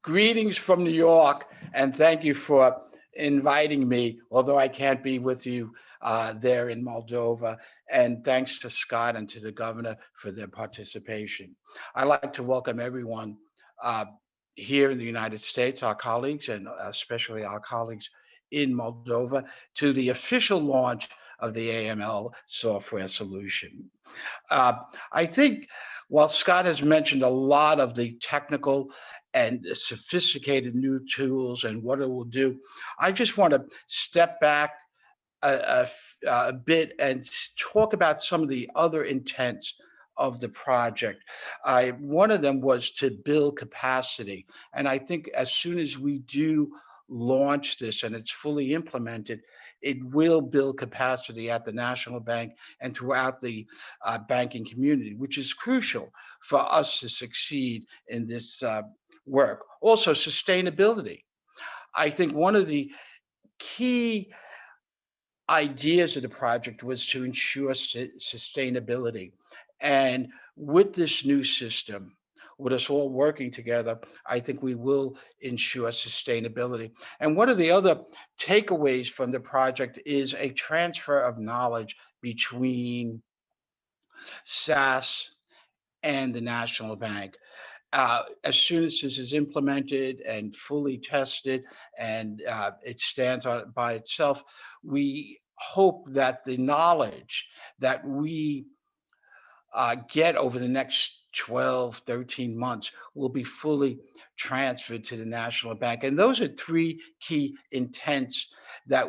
Greetings from New York, and thank you for inviting me, although I can't be with you there in Moldova. And thanks to Scott and to the governor for their participation. I'd like to welcome everyone here in the United States, our colleagues, and especially our colleagues in Moldova, to the official launch of the AML software solution. I think while Scott has mentioned a lot of the technical and sophisticated new tools and what it will do, I just want to step back a bit and talk about some of the other intents of the project. One of them was to build capacity. And I think as soon as we do launch this and it's fully implemented, it will build capacity at the National Bank and throughout the banking community, which is crucial for us to succeed in this work. Also, sustainability. I think one of the key ideas of the project was to ensure sustainability. And with this new system, with us all working together, I think we will ensure sustainability. And one of the other takeaways from the project is a transfer of knowledge between SAS and the National Bank. As soon as this is implemented and fully tested and it stands by itself, we hope that the knowledge that we get over the next 12, 13 months will be fully transferred to the National Bank. And those are three key intents that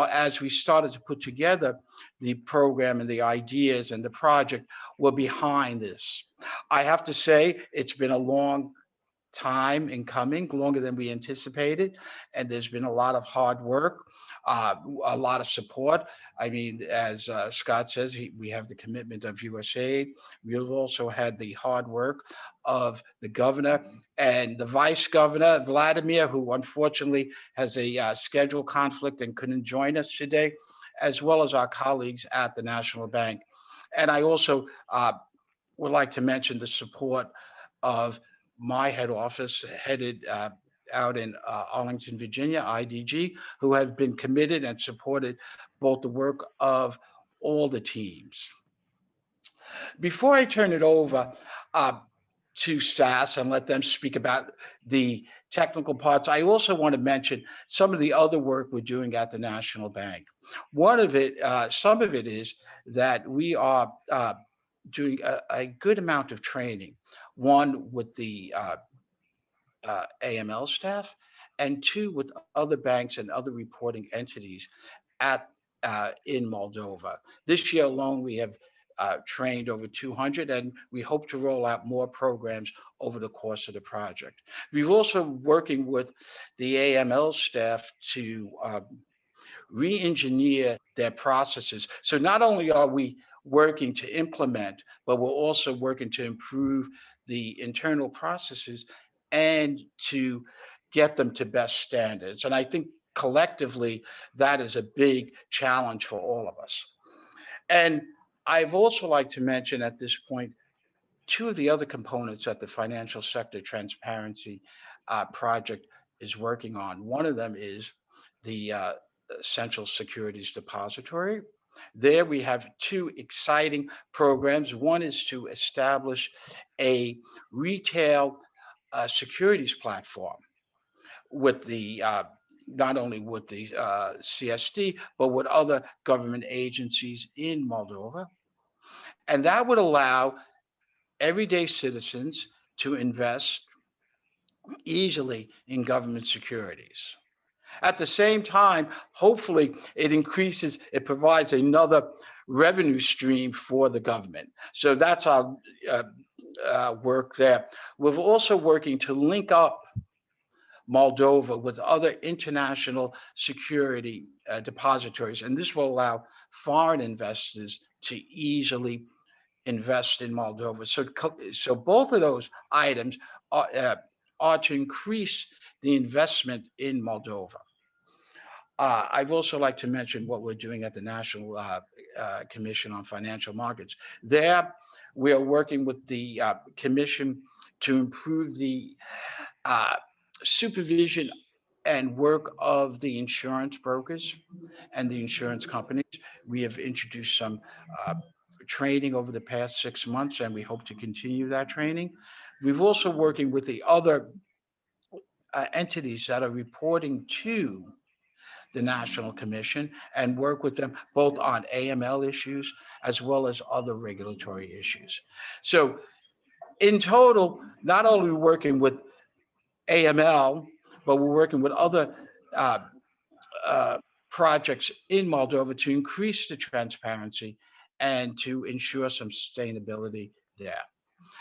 as we started to put together the program and the ideas and the project were behind this. I have to say, it's been a long time in coming, longer than we anticipated, and there's been a lot of hard work, a lot of support. I mean, as Scott says, we have the commitment of USAID. We've also had the hard work of the governor and the vice governor, Vladimir, who unfortunately has a schedule conflict and couldn't join us today, as well as our colleagues at the National Bank. And I also would like to mention the support of my head office, headed out in Arlington, Virginia, IDG, who have been committed and supported both the work of all the teams. Before I turn it over to SAS and let them speak about the technical parts, I also want to mention some of the other work we're doing at the National Bank. Some of it is that we are doing a good amount of training. One with the AML staff, and two with other banks and other reporting entities in Moldova. This year alone, we have trained over 200, and we hope to roll out more programs over the course of the project. We've also working with the AML staff to re-engineer their processes. So not only are we working to implement, but we're also working to improve the internal processes and to get them to best standards. And I think collectively, that is a big challenge for all of us. And I've also like to mention at this point, two of the other components that the financial sector transparency project is working on. One of them is the Central Securities Depository. There we have two exciting programs. One is to establish a retail securities platform with the not only with the CSD, but with other government agencies in Moldova. And that would allow everyday citizens to invest easily in government securities. At the same time, hopefully it provides another revenue stream for the government. So that's our work there. We're also working to link up Moldova with other international security depositories, and this will allow foreign investors to easily invest in Moldova. So both of those items are to increase the investment in Moldova. I'd also like to mention what we're doing at the National Commission on Financial Markets. There, we are working with the Commission to improve the supervision and work of the insurance brokers and the insurance companies. We have introduced some uh, training over the past 6 months, and we hope to continue that training. We've also working with the other entities that are reporting to the National Commission and work with them both on AML issues as well as other regulatory issues. So in total, not only working with AML, but we're working with other uh, uh, projects in Moldova to increase the transparency and to ensure some sustainability there.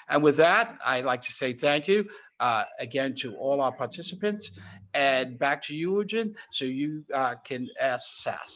And with that, I'd like to say thank you again to all our participants. And back to you, Eugene, so you can ask SAS.